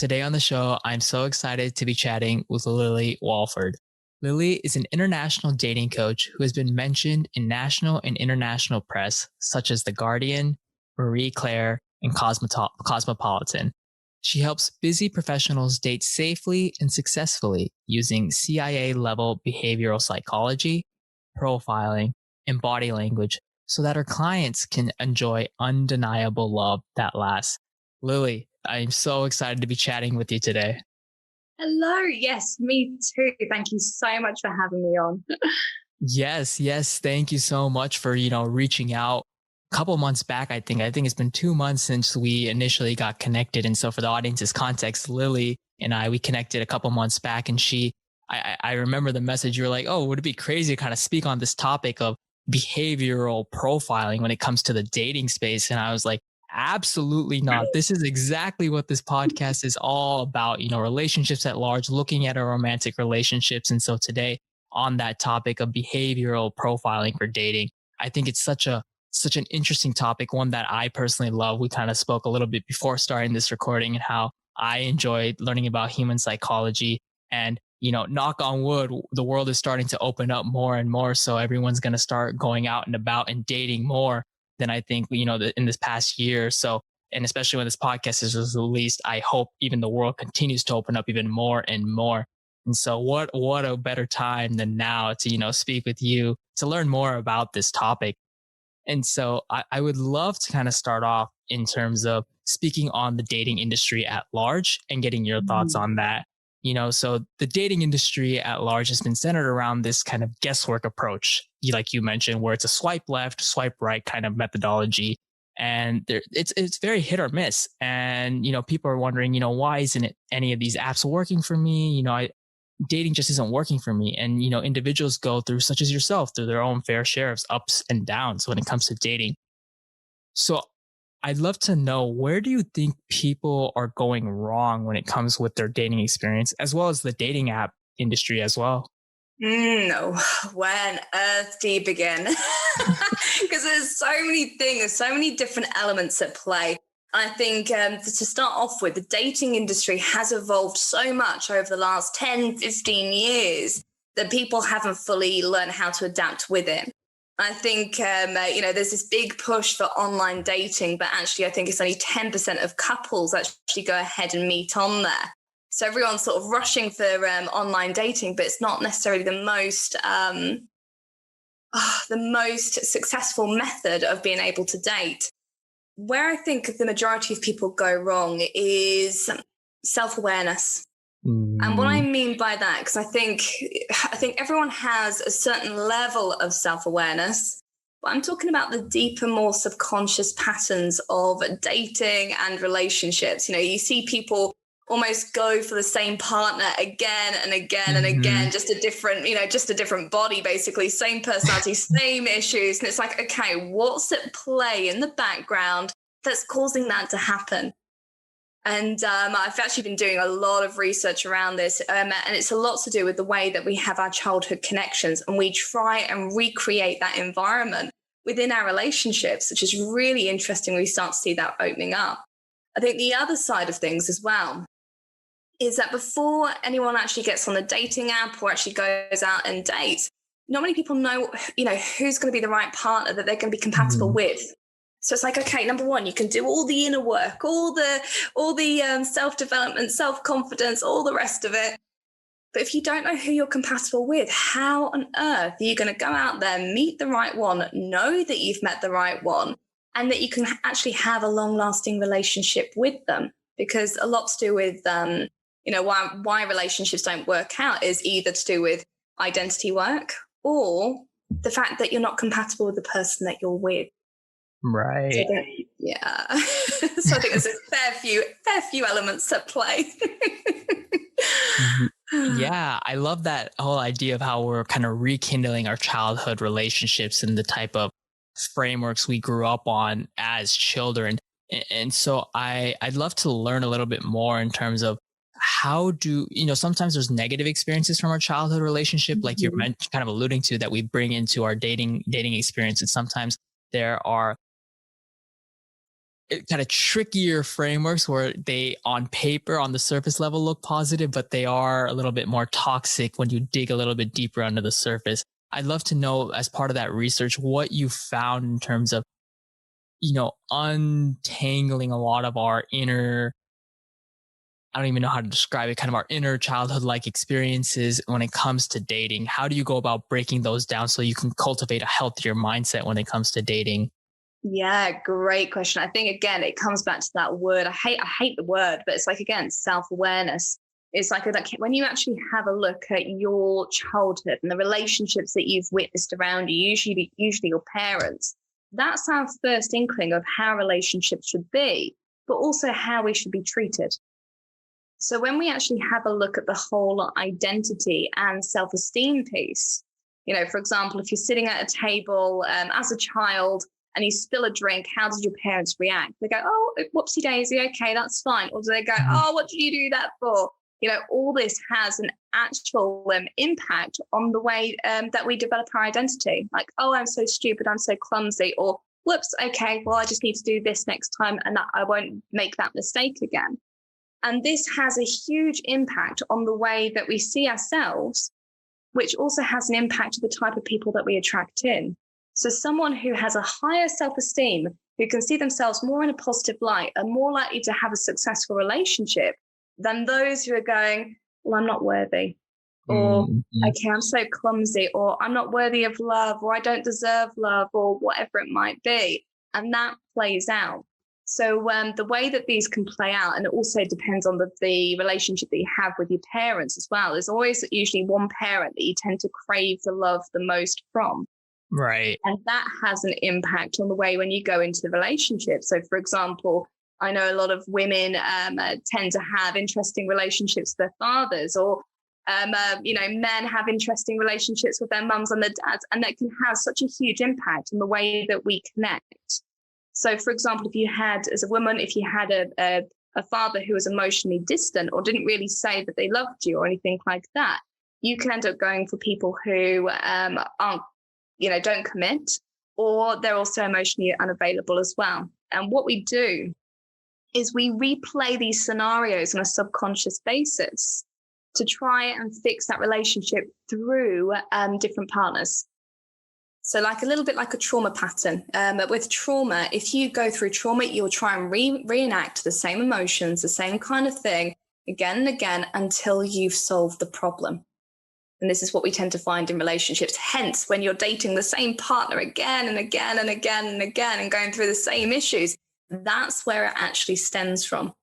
today on the show, I'm so excited to be chatting with Lily Walford. Lily is an international dating coach who has been mentioned in national and international press such as The Guardian, Marie Claire, and Cosmopolitan. She helps busy professionals date safely and successfully using CIA level behavioral psychology, profiling, and body language so that her clients can enjoy undeniable love that lasts. Lily, I'm so excited to be chatting with you today. Hello. Yes, me too. Thank you so much for having me on. Yes. Thank you so much for, reaching out a couple months back. I think it's been 2 months since we initially got connected. And so for the audience's context, Lily and we connected a couple months back and I remember the message. You were like, oh, would it be crazy to kind of speak on this topic of behavioral profiling when it comes to the dating space? And I was like, absolutely not. This is exactly what this podcast is all about, relationships at large, looking at our romantic relationships. And so today on that topic of behavioral profiling for dating, I think it's such an interesting topic, one that I personally love. We kind of spoke a little bit before starting this recording and how I enjoyed learning about human psychology. And knock on wood, the world is starting to open up more and more. So everyone's going to start going out and about and dating more than I think, in this past year. So, and especially when this podcast is released, I hope even the world continues to open up even more and more. And so what a better time than now to, speak with you to learn more about this topic. And so I would love to kind of start off in terms of speaking on the dating industry at large and getting your thoughts Mhm. on that. So the dating industry at large has been centered around this kind of guesswork approach, like you mentioned, where it's a swipe left, swipe right kind of methodology. And it's very hit or miss. And, people are wondering, why isn't it any of these apps working for me? Dating just isn't working for me. And, individuals go through, such as yourself, through their own fair share of ups and downs when it comes to dating. So I'd love to know, where do you think people are going wrong when it comes with their dating experience, as well as the dating app industry as well? Where on earth do you begin? Because there's so many things, so many different elements at play. I think to start off with, the dating industry has evolved so much over the last 10, 15 years that people haven't fully learned how to adapt with it. I think, there's this big push for online dating, but actually I think it's only 10% of couples actually go ahead and meet on there. So everyone's sort of rushing for online dating, but it's not necessarily the most successful method of being able to date. Where I think the majority of people go wrong is self-awareness. And what I Mm, mean by that, because I think everyone has a certain level of self-awareness, but I'm talking about the deeper, more subconscious patterns of dating and relationships. You see people almost go for the same partner again and again and mhm. again, just a different body, basically, same personality, same issues. And it's like, okay, what's at play in the background that's causing that to happen? And I've actually been doing a lot of research around this, and it's a lot to do with the way that we have our childhood connections, and we try and recreate that environment within our relationships, which is really interesting. We start to see that opening up. I think the other side of things as well is that before anyone actually gets on the dating app or actually goes out and dates, not many people know, who's going to be the right partner that they're going to be compatible Mhm. with. So it's like, okay, number one, you can do all the inner work, all the self-development, self-confidence, all the rest of it. But if you don't know who you're compatible with, how on earth are you going to go out there, meet the right one, know that you've met the right one, and that you can actually have a long-lasting relationship with them? Because a lot to do with, why relationships don't work out is either to do with identity work or the fact that you're not compatible with the person that you're with. So Right. yeah. So I think there's a fair few elements at play. Ye- Yeah, I love that whole idea of how we're kind of rekindling our childhood relationships and the type of frameworks we grew up on as children. And so I'd love to learn a little bit more in terms of how do, sometimes there's negative experiences from our childhood relationship, like you're Mhm. kind of alluding to, that we bring into our dating experience. And sometimes there are kind of trickier frameworks where they on paper on the surface level look positive, but they are a little bit more toxic when you dig a little bit deeper under the surface. I'd love to know, as part of that research, what you found in terms of, untangling a lot of our inner, I don't even know how to describe it, kind of our inner childhood like experiences when it comes to dating. How do you go about breaking those down so you can cultivate a healthier mindset when it comes to dating? Yeah, great question. I think again, it comes back to that word. I hate the word, but it's like again, self-awareness. It's like when you actually have a look at your childhood and the relationships that you've witnessed around you, usually your parents. That's our first inkling of how relationships should be, but also how we should be treated. So when we actually have a look at the whole identity and self-esteem piece, for example, if you're sitting at a table as a child and you spill a drink, how did your parents react? They go, oh, whoopsie daisy, okay, that's fine. Or do they go, Mhm. oh, what did you do that for? All this has an actual impact on the way that we develop our identity. Like, oh, I'm so stupid, I'm so clumsy, or whoops, okay, well, I just need to do this next time and I won't make that mistake again. And this has a huge impact on the way that we see ourselves, which also has an impact on the type of people that we attract in. So someone who has a higher self-esteem, who can see themselves more in a positive light, are more likely to have a successful relationship than those who are going, well, I'm not worthy, or Mhm. okay, I'm so clumsy, or I'm not worthy of love, or I don't deserve love, or whatever it might be. And that plays out. So the way that these can play out, and it also depends on the relationship that you have with your parents as well. There's always usually one parent that you tend to crave the love the most from. Right. And that has an impact on the way when you go into the relationship. So, for example, I know a lot of women tend to have interesting relationships with their fathers, or men have interesting relationships with their mums and their dads, and that can have such a huge impact on the way that we connect. So, for example, if you had, as a woman, if you had a father who was emotionally distant or didn't really say that they loved you or anything like that, you can end up going for people who aren't, don't commit, or they're also emotionally unavailable as well. And what we do is we replay these scenarios on a subconscious basis to try and fix that relationship through different partners. So like a little bit like a trauma pattern. But with trauma, if you go through trauma, you'll try and reenact the same emotions, the same kind of thing again and again until you've solved the problem. And this is what we tend to find in relationships. Hence, when you're dating the same partner again and again and again and again and going through the same issues, that's where it actually stems from.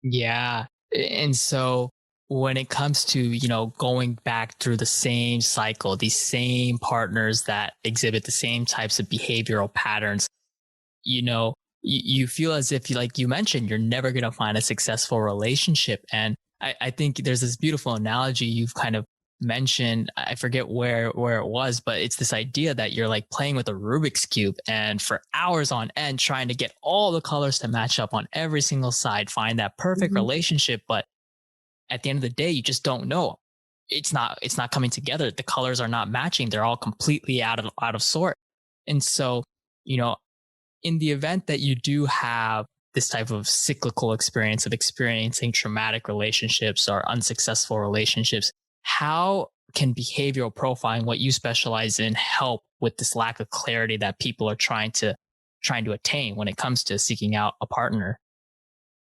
Yeah. And so when it comes to, going back through the same cycle, these same partners that exhibit the same types of behavioral patterns, you feel as if, like you mentioned, you're never going to find a successful relationship. And I think there's this beautiful analogy you've kind of mentioned. I forget where it was, but it's this idea that you're like playing with a Rubik's cube and for hours on end trying to get all the colors to match up on every single side, find that perfect Mhm. relationship. But at the end of the day, you just don't know. It's not coming together. The colors are not matching. They're all completely out of sort. And so, you know, in the event that you do have this type of cyclical experience of experiencing traumatic relationships or unsuccessful relationships, how can behavioral profiling, what you specialize in, help with this lack of clarity that people are trying to attain when it comes to seeking out a partner?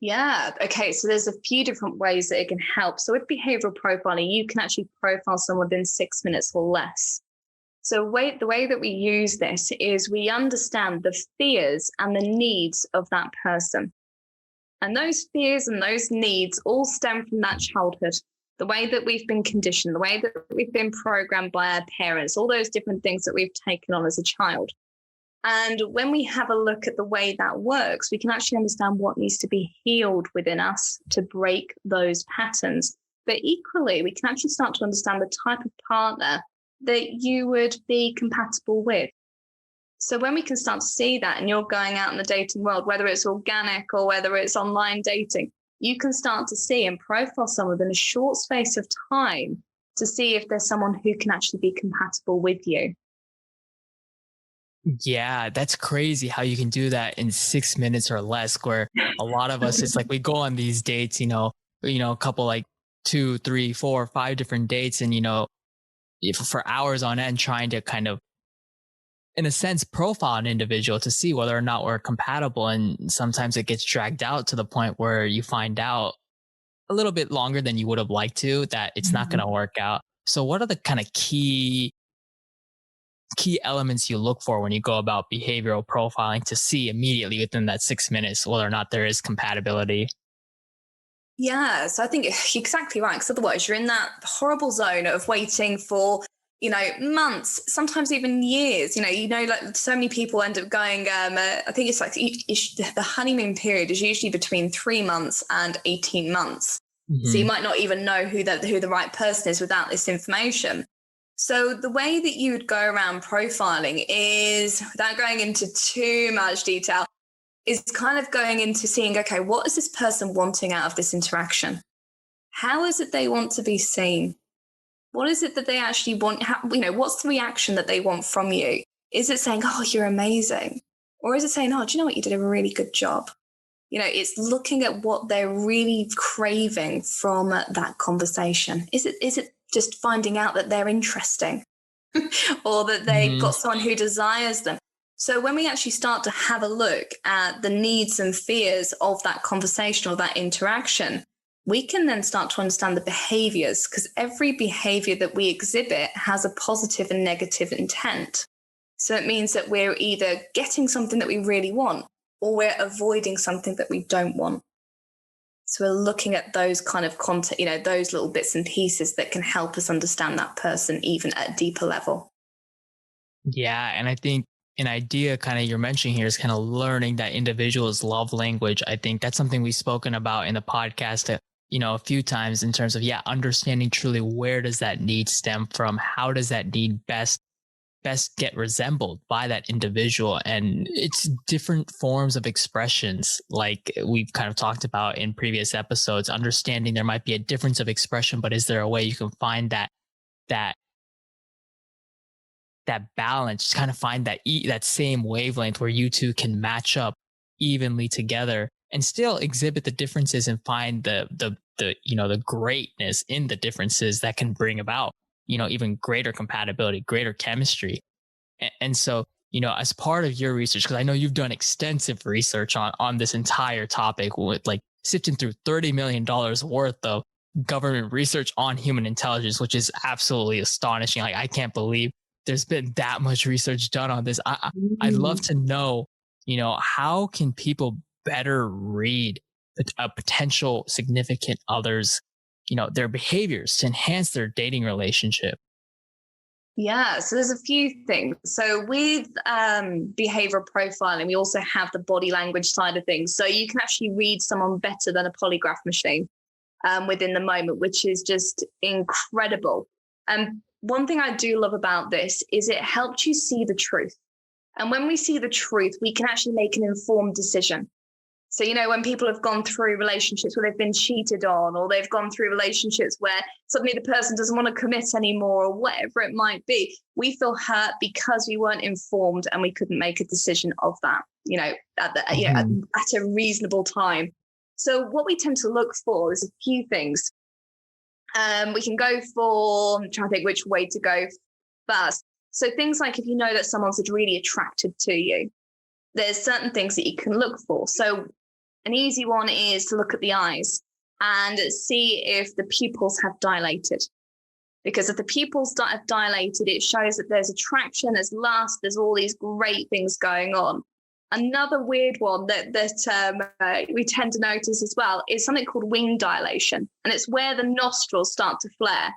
Yeah. Okay. So there's a few different ways that it can help. So with behavioral profiling, you can actually profile someone within 6 minutes or less. So the way that we use this is we understand the fears and the needs of that person. And those fears and those needs all stem from that childhood, the way that we've been conditioned, the way that we've been programmed by our parents, all those different things that we've taken on as a child. And when we have a look at the way that works, we can actually understand what needs to be healed within us to break those patterns. But equally, we can actually start to understand the type of partner that you would be compatible with. So when we can start to see that, and you're going out in the dating world, whether it's organic or whether it's online dating, you can start to see and profile someone in a short space of time to see if there's someone who can actually be compatible with you. Yeah, that's crazy how you can do that in 6 minutes or less. Where a lot of us, it's like we go on these dates, a couple like two, three, four, five different dates, and if for hours on end trying to kind of, in a sense, profile an individual to see whether or not we're compatible. And sometimes it gets dragged out to the point where you find out a little bit longer than you would have liked to that it's not going Mhm. to work out. So, what are the kind of key elements you look for when you go about behavioral profiling to see immediately within that 6 minutes whether or not there is compatibility? Yeah, so I think you're exactly right. Because otherwise, you're in that horrible zone of waiting for, months, sometimes even years. Like so many people end up going. I think it's like the honeymoon period is usually between 3 months and 18 months. So you Hmm. might not even know who the right person is without this information. So the way that you would go around profiling is, without going into too much detail, is kind of going into seeing, okay, what is this person wanting out of this interaction? How is it they want to be seen? What is it that they actually want? What's the reaction that they want from you? Is it saying, oh, you're amazing? Or is it saying, oh, do you know what? You did a really good job. It's looking at what they're really craving from that conversation. Is it just finding out that they're interesting or that they've Hmm. got someone who desires them? So when we actually start to have a look at the needs and fears of that conversation or that interaction, we can then start to understand the behaviors, because every behavior that we exhibit has a positive and negative intent. So it means that we're either getting something that we really want or we're avoiding something that we don't want. So we're looking at those kind of content, those little bits and pieces that can help us understand that person even at a deeper level. Yeah, and I think an idea kind of you're mentioning here is kind of learning that individual's love language. I think that's something we've spoken about in the podcast, a few times in terms of, yeah, understanding truly where does that need stem from? How does that need best get resembled by that individual? And it's different forms of expressions, like we've kind of talked about in previous episodes. Understanding there might be a difference of expression, but is there a way you can find that that balance, kind of find that same wavelength where you two can match up evenly together and still exhibit the differences and find the greatness in the differences that can bring about even greater compatibility, greater chemistry. And so, as part of your research, because I know you've done extensive research on this entire topic, with like sifting through $30 million worth of government research on human intelligence, which is absolutely astonishing. Like, I can't believe there's been that much research done on this. I'd love Mm. to know, how can people better read a potential significant other's, their behaviors to enhance their dating relationship? Yeah, so there's a few things. So with behavioral profiling, we also have the body language side of things. So you can actually read someone better than a polygraph machine within the moment, which is just incredible. And one thing I do love about this is it helps you see the truth. And when we see the truth, we can actually make an informed decision. So, when people have gone through relationships where they've been cheated on, or they've gone through relationships where suddenly the person doesn't want to commit anymore, or whatever it might be, we feel hurt because we weren't informed and we couldn't make a decision of that, Mhm. at a reasonable time. So, what we tend to look for is a few things. We can go for, I'm trying to think which way to go first. So, things like if you know that someone's really attracted to you, there's certain things that you can look for. So an easy one is to look at the eyes and see if the pupils have dilated. Because if the pupils have dilated, it shows that there's attraction, there's lust, there's all these great things going on. Another weird one that we tend to notice as well is something called wing dilation, and it's where the nostrils start to flare.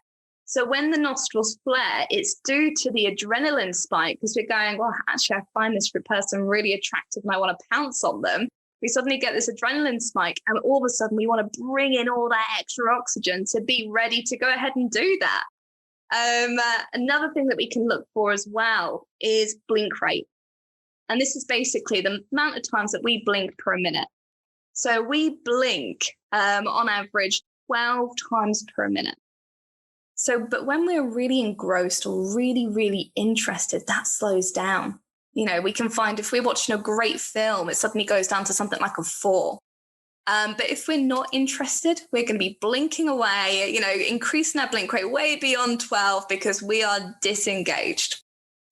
So when the nostrils flare, it's due to the adrenaline spike, because we're going, well, actually, I find this person really attractive and I want to pounce on them. We suddenly get this adrenaline spike, and all of a sudden we want to bring in all that extra oxygen to be ready to go ahead and do that. Another thing that we can look for as well is blink rate. And this is basically the amount of times that we blink per minute. So we blink on average 12 times per minute. So, but when we're really engrossed or really, really interested, that slows down. We can find if we're watching a great film, it suddenly goes down to something like a 4. But if we're not interested, we're going to be blinking away, increasing our blink rate way beyond 12 because we are disengaged.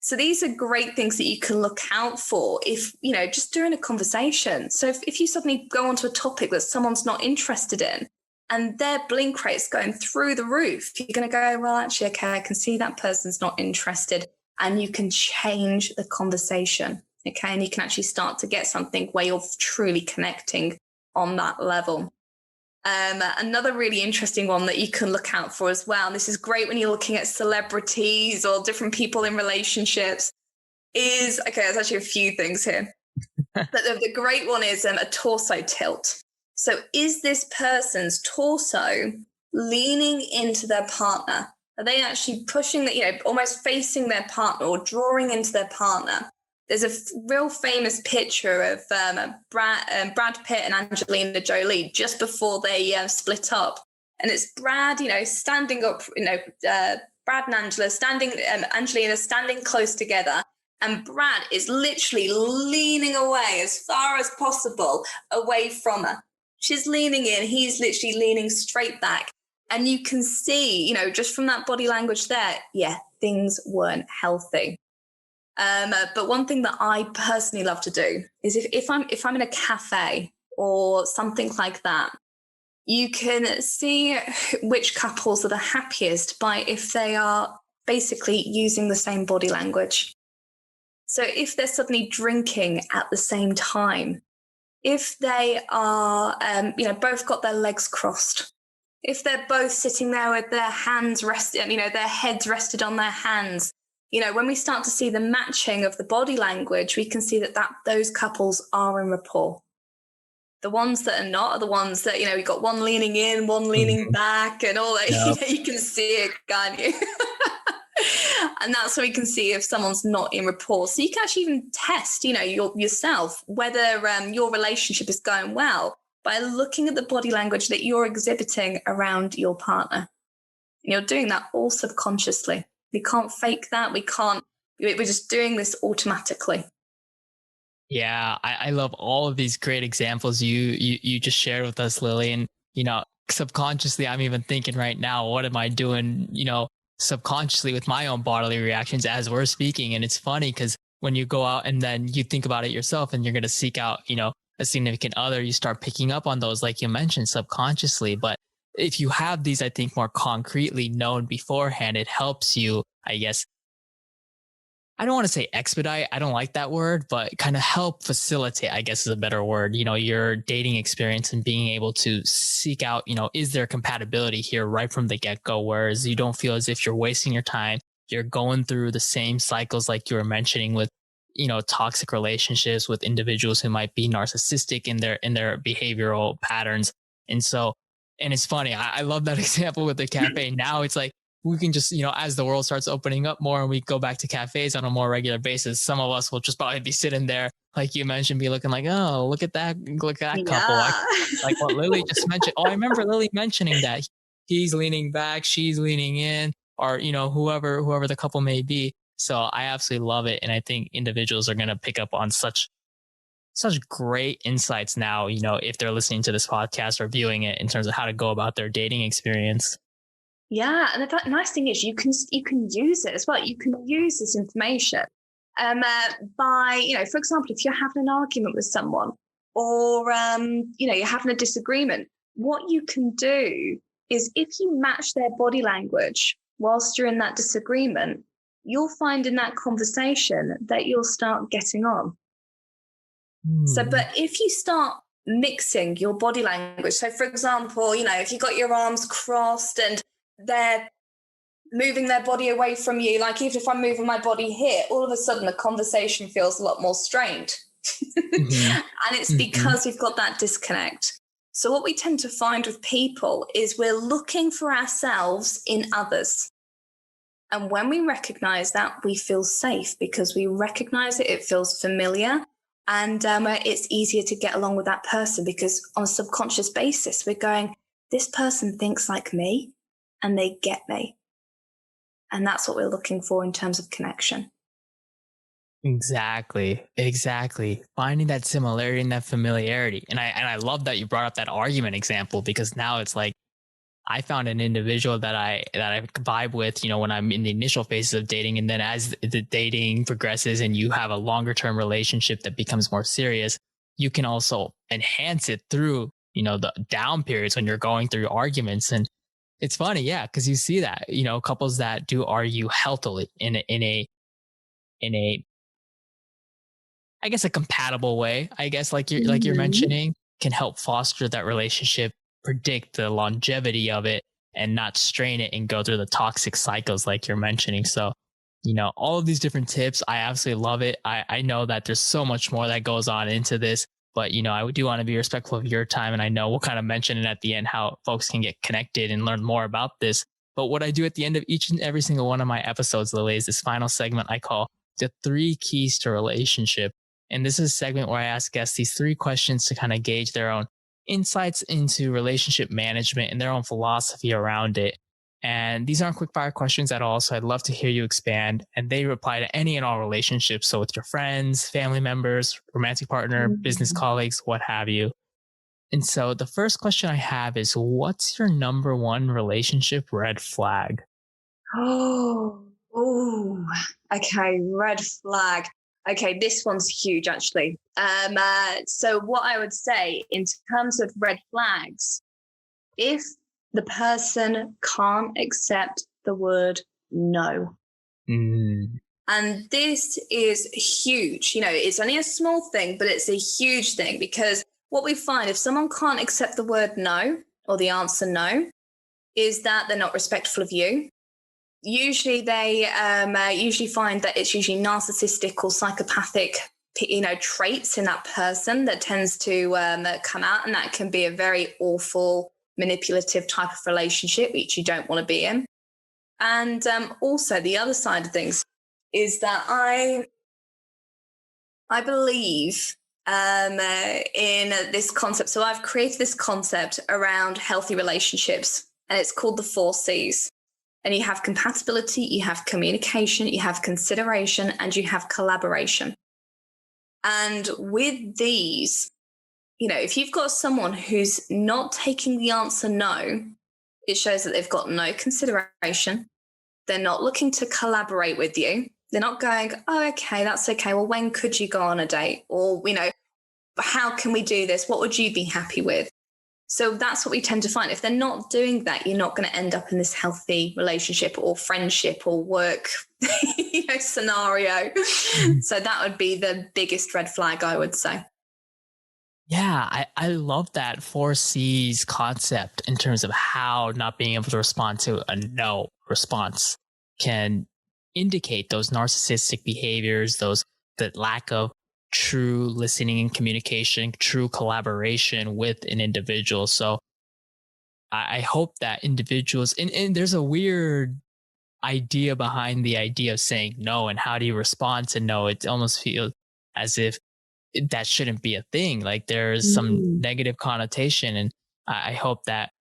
So these are great things that you can look out for if, just during a conversation. So if you suddenly go onto a topic that someone's not interested in and their blink rate's going through the roof, you're going to go, well, actually, okay, I can see that person's not interested, and you can change the conversation. Okay. And you can actually start to get something where you're truly connecting on that level. Another really interesting one that you can look out for as well, and this is great when you're looking at celebrities or different people in relationships, is, okay, there's actually a few things here. But the great one is a torso tilt. So is this person's torso leaning into their partner? Are they actually pushing, almost facing their partner or drawing into their partner? There's a real famous picture of Brad Pitt and Angelina Jolie just before they split up. And it's Brad, standing up, Brad and Angela standing, Angelina standing close together. And Brad is literally leaning away as far as possible away from her. She's leaning in, he's literally leaning straight back. And you can see, just from that body language there, things weren't healthy. But one thing that I personally love to do is if I'm in a cafe or something like that, you can see which couples are the happiest by if they are basically using the same body language. So if they're suddenly drinking at the same time, if they are, both got their legs crossed, if they're both sitting there with their hands rested, their heads rested on their hands, when we start to see the matching of the body language, we can see that those couples are in rapport. The ones that are not are the ones that, we've got one leaning in, one leaning back and all that. Yep. You can see it, can't you? And that's where we can see if someone's not in rapport. So you can actually even test, yourself, whether your relationship is going well by looking at the body language that you're exhibiting around your partner. And you're doing that all subconsciously. We can't fake that. We're just doing this automatically. Yeah, I love all of these great examples you just shared with us, Lily. And, subconsciously, I'm even thinking right now, what am I doing, subconsciously with my own bodily reactions as we're speaking. And it's funny because when you go out and then you think about it yourself and you're going to seek out, a significant other, you start picking up on those, like you mentioned, subconsciously. But if you have these, I think, more concretely known beforehand, it helps you, I guess, I don't want to say expedite. I don't like that word, but kind of help facilitate, I guess is a better word, your dating experience and being able to seek out, is there compatibility here right from the get go? Whereas you don't feel as if you're wasting your time. You're going through the same cycles like you were mentioning with, toxic relationships with individuals who might be narcissistic in their behavioral patterns. And so, and it's funny. I love that example with the cafe. Now it's like, we can just, as the world starts opening up more and we go back to cafes on a more regular basis, some of us will just probably be sitting there, like you mentioned, be looking like, oh, look at that couple. Like what Lily just mentioned. Oh, I remember Lily mentioning that he's leaning back, she's leaning in, or, whoever the couple may be. So I absolutely love it. And I think individuals are going to pick up on such great insights now, if they're listening to this podcast or viewing it in terms of how to go about their dating experience. Yeah, and the nice thing is you can use it as well. You can use this information by, for example, if you're having an argument with someone or, you're having a disagreement, what you can do is if you match their body language whilst you're in that disagreement, you'll find in that conversation that you'll start getting on. So, but if you start mixing your body language, so for example, if you got your arms crossed and they're moving their body away from you, like even if I'm moving my body here, all of a sudden the conversation feels a lot more strained. And it's because we've got that disconnect. So what we tend to find with people is we're looking for ourselves in others. And when we recognize that, we feel safe because we recognize it feels familiar. And it's easier to get along with that person because on a subconscious basis, we're going, this person thinks like me. And they get me. And that's what we're looking for in terms of connection. Exactly. Exactly. Finding that similarity and that familiarity. And I love that you brought up that argument example, because now it's like I found an individual that I vibe with, when I'm in the initial phases of dating, and then as the dating progresses and you have a longer term relationship that becomes more serious, you can also enhance it through, the down periods when you're going through arguments. And it's funny, yeah, because you see that, couples that do argue healthily in a I guess a compatible way, I guess, like you're Mhm. mentioning, can help foster that relationship, predict the longevity of it, and not strain it and go through the toxic cycles like you're mentioning. So, all of these different tips, I absolutely love it. I know that there's so much more that goes on into this, but I do want to be respectful of your time, and I know we'll kind of mention it at the end how folks can get connected and learn more about this. But what I do at the end of each and every single one of my episodes, Lily, is this final segment I call the three keys to relationship. And this is a segment where I ask guests these three questions to kind of gauge their own insights into relationship management and their own philosophy around it. And these aren't quick fire questions at all. So I'd love to hear you expand. And they apply to any and all relationships. So with your friends, family members, romantic partner, business Mhm. colleagues, what have you. And so the first question I have is, what's your number one relationship red flag? Oh, oh, okay, red flag. Okay, this one's huge actually. So what I would say in terms of red flags, if the person can't accept the word no. Mm, And this is huge. It's only a small thing, but it's a huge thing because what we find if someone can't accept the word no or the answer no, is that they're not respectful of you. Usually they usually find that it's usually narcissistic or psychopathic traits in that person that tends to come out, and that can be a very awful manipulative type of relationship which you don't want to be in. And also the other side of things is that I believe in this concept. So I've created this concept around healthy relationships, and it's called the 4 C's. And you have compatibility, you have communication, you have consideration, and you have collaboration. And with these, if you've got someone who's not taking the answer no, it shows that they've got no consideration. They're not looking to collaborate with you. They're not going, oh, okay, that's okay. Well, when could you go on a date? Or, how can we do this? What would you be happy with? So that's what we tend to find. If they're not doing that, you're not going to end up in this healthy relationship or friendship or work scenario. So that would be the biggest red flag, I would say. Yeah, I love that 4 C's concept in terms of how not being able to respond to a no response can indicate those narcissistic behaviors, those that lack of true listening and communication, true collaboration with an individual. So I hope that individuals, and there's a weird idea behind the idea of saying no and how do you respond to no. It almost feels as if that shouldn't be a thing. Like there's some Mm. negative connotation. And I hope that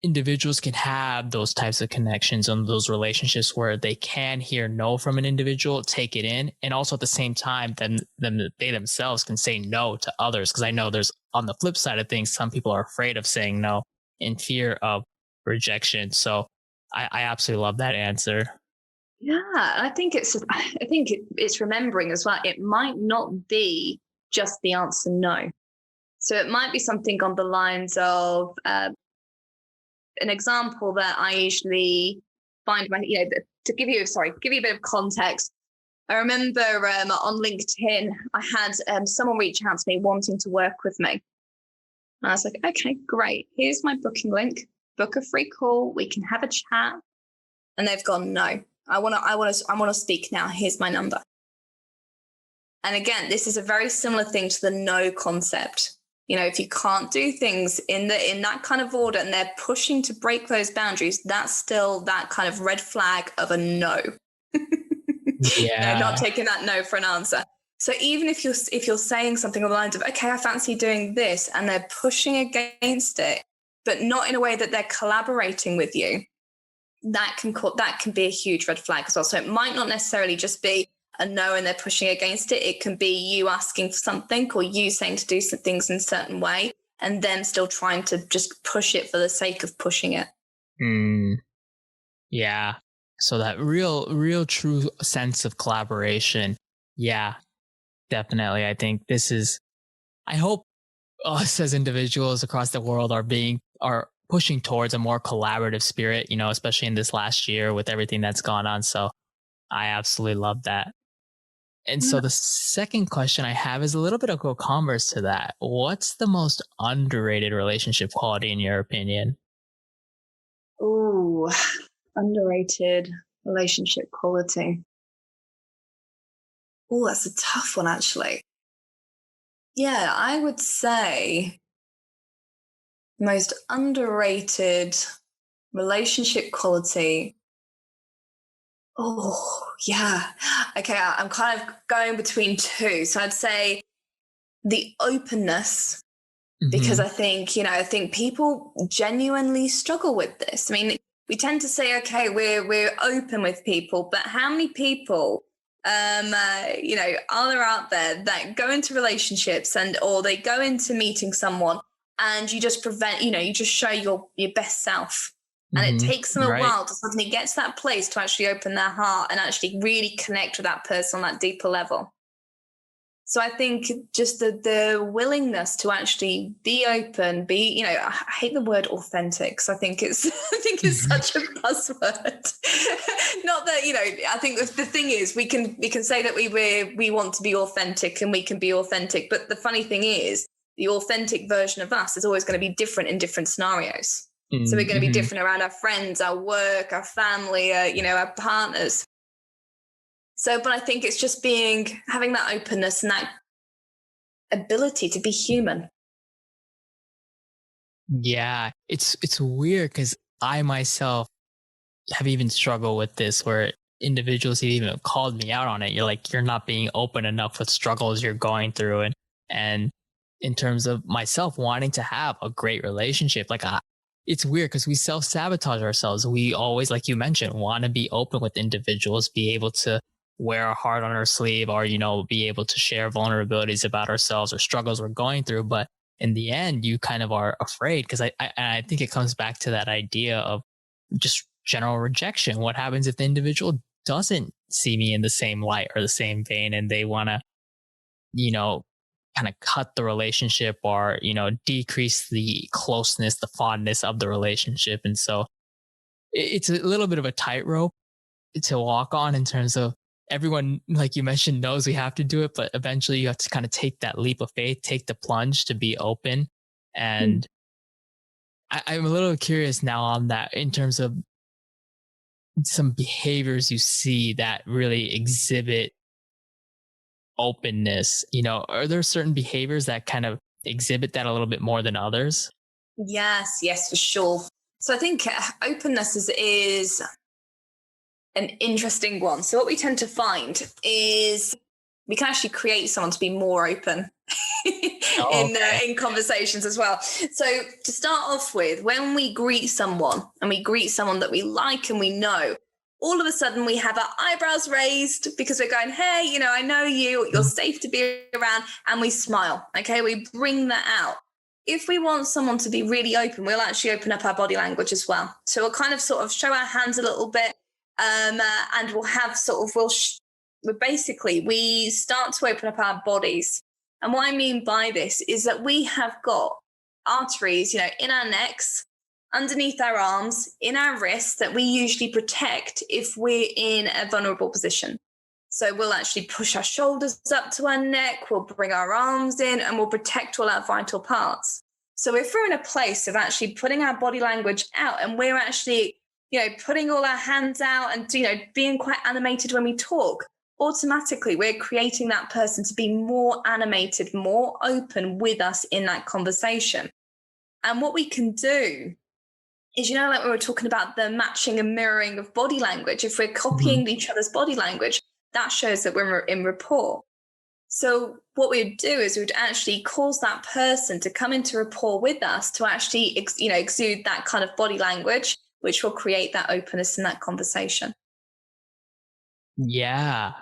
individuals can have those types of connections and those relationships where they can hear no from an individual, take it in, and also at the same time, then they themselves can say no to others. Because I know there's on the flip side of things, some people are afraid of saying no in fear of rejection. So I absolutely love that answer. Yeah, I think it's remembering as well. It might not be just the answer no. So it might be something on the lines of an example that I usually find to give you a bit of context. I remember on LinkedIn, I had someone reach out to me wanting to work with me. And I was like, okay, great. Here's my booking link. Book a free call. We can have a chat. And they've gone, no, I want to speak now. Here's my number. And again, this is a very similar thing to the no concept. If you can't do things in that kind of order and they're pushing to break those boundaries, that's still that kind of red flag of a no. Not Yeah. taking that no for an answer. So even if you're saying something on the lines of, okay, I fancy doing this, and they're pushing against it, but not in a way that they're collaborating with you, that can be a huge red flag as well. So it might not necessarily just be, a no and they're pushing against it. It can be you asking for something or you saying to do some things in a certain way and them still trying to just push it for the sake of pushing it. Mm, yeah. So that real true sense of collaboration. Yeah, definitely. I think I hope us as individuals across the world are pushing towards a more collaborative spirit, especially in this last year with everything that's gone on. So I absolutely love that. And so the second question I have is a little bit of a converse to that. What's the most underrated relationship quality in your opinion? Ooh, underrated relationship quality. Oh, that's a tough one, actually. Yeah, I would say most underrated relationship quality. Oh, yeah. Okay, I'm kind of going between two. So I'd say the openness, because Hmm. I think people genuinely struggle with this. I mean, we tend to say, okay, we're open with people, but how many people, are there out there that go into relationships or they go into meeting someone and you just you just show your best self. And it Hmm. takes them a Right. while to suddenly get to that place to actually open their heart and actually really connect with that person on that deeper level. So I think just the willingness to actually be open, I hate the word authentic because I think it's I think it's Mhm. such a buzzword. Not that, I think the thing is we can say that we want to be authentic and we can be authentic, but the funny thing is the authentic version of us is always going to be different in different scenarios. So we're going to be Mm-hmm. different around our friends, our work, our family, our partners. So, but I think it's just having that openness and that ability to be human. Yeah, it's weird because I myself have even struggled with this where individuals have even called me out on it. You're like, you're not being open enough with struggles you're going through. And in terms of myself wanting to have a great relationship, it's weird because we self sabotage ourselves. We always, like you mentioned, want to be open with individuals, be able to wear our heart on our sleeve or, be able to share vulnerabilities about ourselves or struggles we're going through. But in the end, you kind of are afraid because I think it comes back to that idea of just general rejection. What happens if the individual doesn't see me in the same light or the same vein and they want to, you know, kind of cut the relationship or, decrease the closeness, the fondness of the relationship. And so it's a little bit of a tightrope to walk on in terms of everyone, like you mentioned, knows we have to do it, but eventually you have to kind of take that leap of faith, take the plunge to be open. And I'm a little curious now on that in terms of some behaviors you see that really exhibit openness. Are there certain behaviors that kind of exhibit that a little bit more than others? Yes, yes, for sure. So I think openness is an interesting one. So what we tend to find is we can actually create someone to be more open Oh, in conversations as well. So to start off with, when we greet someone and we greet someone that we like and we know, all of a sudden we have our eyebrows raised because we're going, hey, I know you, you're okay. safe to be around, and we smile. Okay, we bring that out. If we want someone to be really open, we'll actually open up our body language as well. So we'll kind of sort of show our hands a little bit, and we'll have sort of we start to open up our bodies. And what I mean by this is that we have got arteries, in our necks, underneath our arms, in our wrists that we usually protect if we're in a vulnerable position. So we'll actually push our shoulders up to our neck, we'll bring our arms in, and we'll protect all our vital parts. So if we're in a place of actually putting our body language out and we're actually, putting all our hands out and, being quite animated when we talk, automatically we're creating that person to be more animated, more open with us in that conversation. And what we can do is, like we were talking about the matching and mirroring of body language, if we're Mhm. copying each other's body language, that shows that we're in rapport. So what we'd do is we'd actually cause that person to come into rapport with us to actually, exude that kind of body language, which will create that openness in that conversation. Yeah.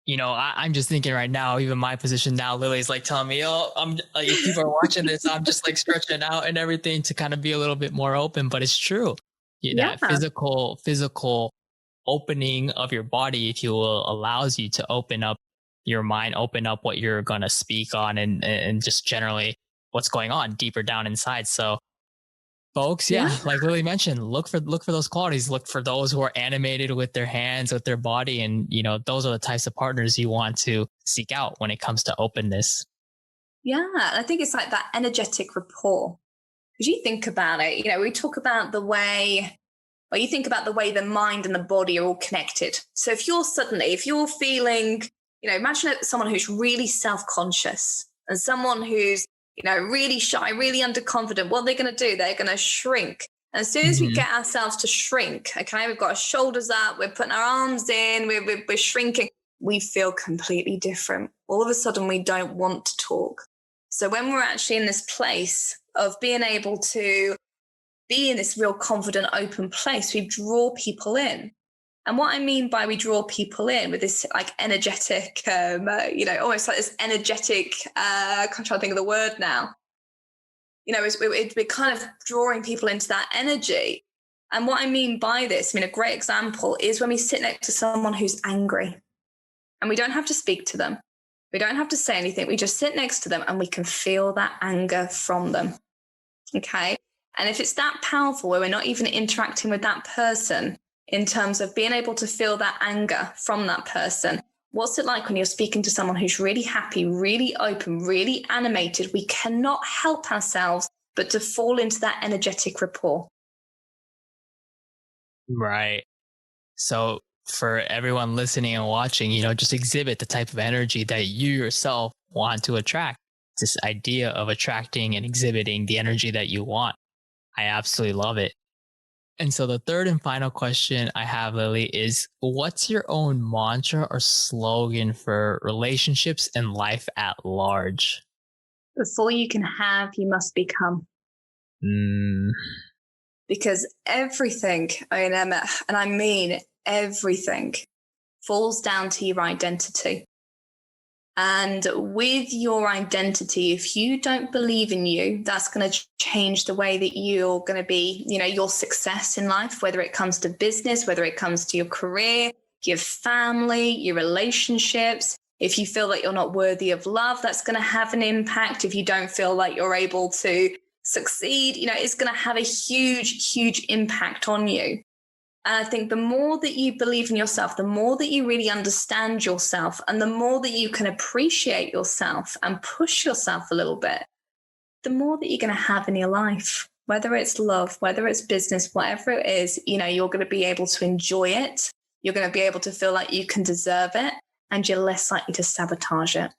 I'm just thinking right now, even my position now, Lily's like telling me, oh, I'm like, if people are watching this, I'm just like stretching out and everything to kind of be a little bit more open. But it's true. Yeah, Yeah. that physical opening of your body, if you will, allows you to open up your mind, open up what you're going to speak on, and just generally what's going on deeper down inside. So folks, Yeah. yeah, like Lily mentioned, look for those qualities. Look for those who are animated with their hands, with their body, and those are the types of partners you want to seek out when it comes to openness. Yeah. I think it's like that energetic rapport. Because you think about it, we talk about the way, or you think about the way the mind and the body are all connected. So if you're feeling, imagine someone who's really self-conscious and someone who's, really shy, really underconfident. What they're going to do, they're going to shrink. And as soon as we Mhm. get ourselves to shrink, okay, we've got our shoulders up, we're putting our arms in, we're shrinking, we feel completely different. All of a sudden, we don't want to talk. So when we're actually in this place of being able to be in this real confident, open place, we draw people in. And what I mean by we draw people in with this like energetic, almost like this energetic, I'm trying to think of the word now. We're kind of drawing people into that energy. And what I mean by this, a great example is when we sit next to someone who's angry and we don't have to speak to them. We don't have to say anything. We just sit next to them and we can feel that anger from them. Okay. And if it's that powerful where we're not even interacting with that person in terms of being able to feel that anger from that person, what's it like when you're speaking to someone who's really happy, really open, really animated? We cannot help ourselves but to fall into that energetic rapport. Right. So for everyone listening and watching, just exhibit the type of energy that you yourself want to attract. This idea of attracting and exhibiting the energy that you want. I absolutely love it. And so the third and final question I have, Lily, is what's your own mantra or slogan for relationships and life at large? Before you can have, you must become. Mm, Because everything, Emma, and I mean everything, falls down to your identity. And with your identity, if you don't believe in you, that's going to change the way that you're going to be, your success in life, whether it comes to business, whether it comes to your career, your family, your relationships. If you feel that you're not worthy of love, that's going to have an impact. If you don't feel like you're able to succeed, it's going to have a huge, huge impact on you. And I think the more that you believe in yourself, the more that you really understand yourself, and the more that you can appreciate yourself and push yourself a little bit, the more that you're going to have in your life, whether it's love, whether it's business, whatever it is, you're going to be able to enjoy it. You're going to be able to feel like you can deserve it, and you're less likely to sabotage it.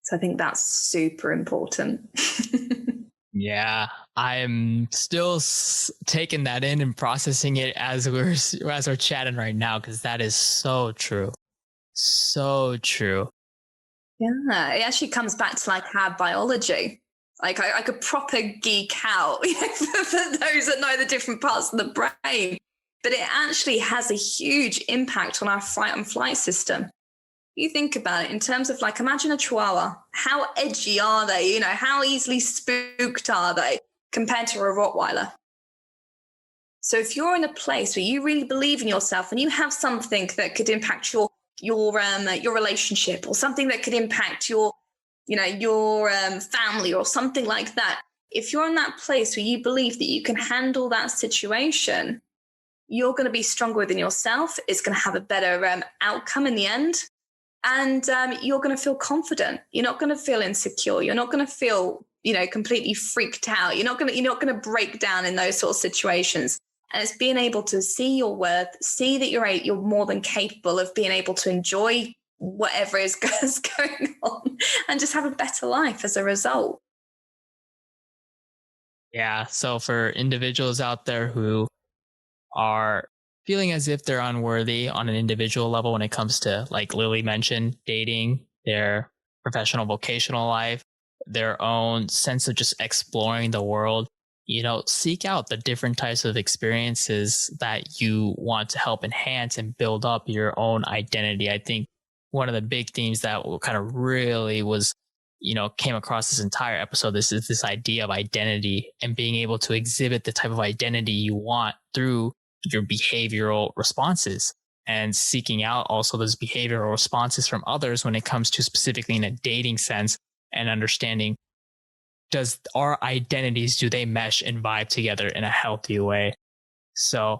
So I think that's super important. yeah, I'm still taking that in and processing it as we're chatting right now because that is so true, so true. Yeah, it actually comes back to like our biology. Like I could proper geek out for those that know the different parts of the brain, but it actually has a huge impact on our fight and flight system. You think about it in terms of like, imagine a chihuahua. How edgy are they? How easily spooked are they compared to a Rottweiler? So if you're in a place where you really believe in yourself and you have something that could impact your relationship, or something that could impact your family or something like that, if you're in that place where you believe that you can handle that situation, you're going to be stronger within yourself. It's going to have a better outcome in the end. And you're going to feel confident. You're not going to feel insecure. You're not going to feel, completely freaked out. You're not going to break down in those sort of situations. And it's being able to see your worth, see that you're more than capable of being able to enjoy whatever is going on, and just have a better life as a result. Yeah. So for individuals out there who are feeling as if they're unworthy on an individual level when it comes to, like Lily mentioned, dating, their professional vocational life, their own sense of just exploring the world, seek out the different types of experiences that you want to help enhance and build up your own identity. I think one of the big themes that kind of really was, came across this entire episode, this is this idea of identity and being able to exhibit the type of identity you want through your behavioral responses, and seeking out also those behavioral responses from others when it comes to specifically in a dating sense, and understanding, does our identities, do they mesh and vibe together in a healthy way? So,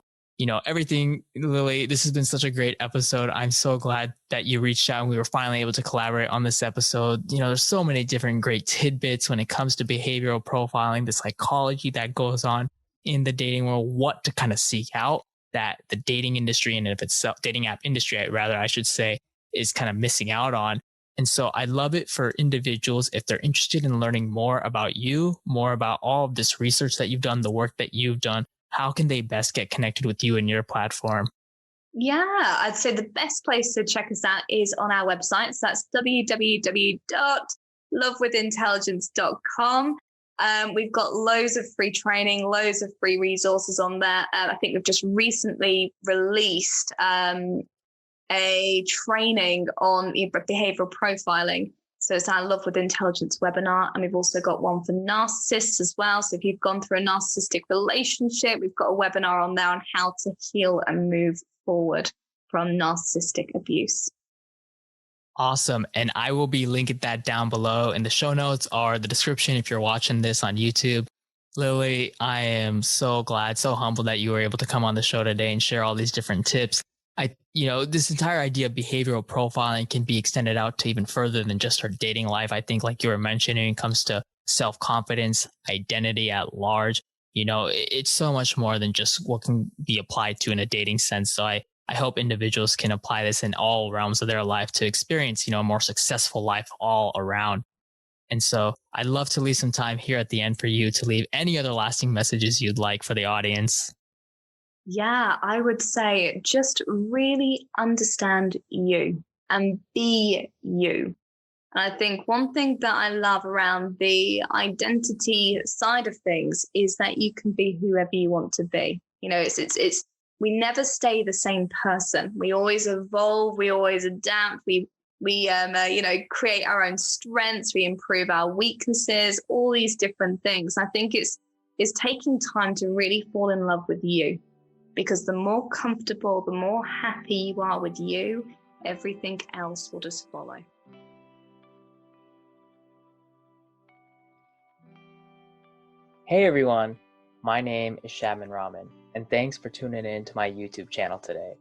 everything, Lily, this has been such a great episode. I'm so glad that you reached out and we were finally able to collaborate on this episode. There's so many different great tidbits when it comes to behavioral profiling, the psychology that goes on in the dating world, what to kind of seek out that the dating industry, and if it's dating app industry, rather, I should say, is kind of missing out on. And so I love it for individuals, if they're interested in learning more about you, more about all of this research that you've done, the work that you've done, how can they best get connected with you and your platform? Yeah, I'd say the best place to check us out is on our website. So that's www.lovewithintelligence.com. We've got loads of free training, loads of free resources on there. I think we've just recently released a training on behavioral profiling. So it's our Love with Intelligence webinar. And we've also got one for narcissists as well. So if you've gone through a narcissistic relationship, we've got a webinar on there on how to heal and move forward from narcissistic abuse. Awesome. And I will be linking that down below in the show notes or the description if you're watching this on YouTube. Lily, I am so glad, so humbled that you were able to come on the show today and share all these different tips. This entire idea of behavioral profiling can be extended out to even further than just our dating life. I think, like you were mentioning, when it comes to self-confidence, identity at large, it's so much more than just what can be applied to in a dating sense. So I hope individuals can apply this in all realms of their life to experience, a more successful life all around. And so I'd love to leave some time here at the end for you to leave any other lasting messages you'd like for the audience. Yeah, I would say just really understand you and be you. And I think one thing that I love around the identity side of things is that you can be whoever you want to be. It's we never stay the same person. We always evolve. We always adapt. We create our own strengths. We improve our weaknesses. All these different things. I think it's taking time to really fall in love with you. Because the more comfortable, the more happy you are with you, everything else will just follow. Hey everyone, my name is Shadman Rahman, and thanks for tuning in to my YouTube channel today.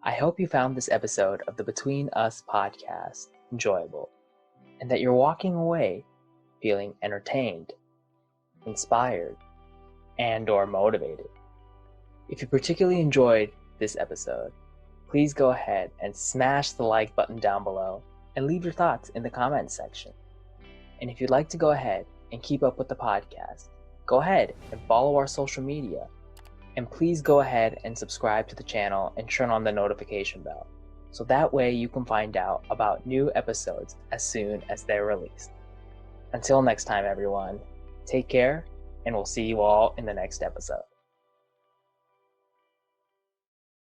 I hope you found this episode of the Between Us podcast enjoyable, and that you're walking away feeling entertained, inspired, and/or motivated. If you particularly enjoyed this episode, please go ahead and smash the like button down below and leave your thoughts in the comments section. And if you'd like to go ahead and keep up with the podcast, go ahead and follow our social media. And please go ahead and subscribe to the channel and turn on the notification bell, so that way you can find out about new episodes as soon as they're released. Until next time, everyone, take care, and we'll see you all in the next episode.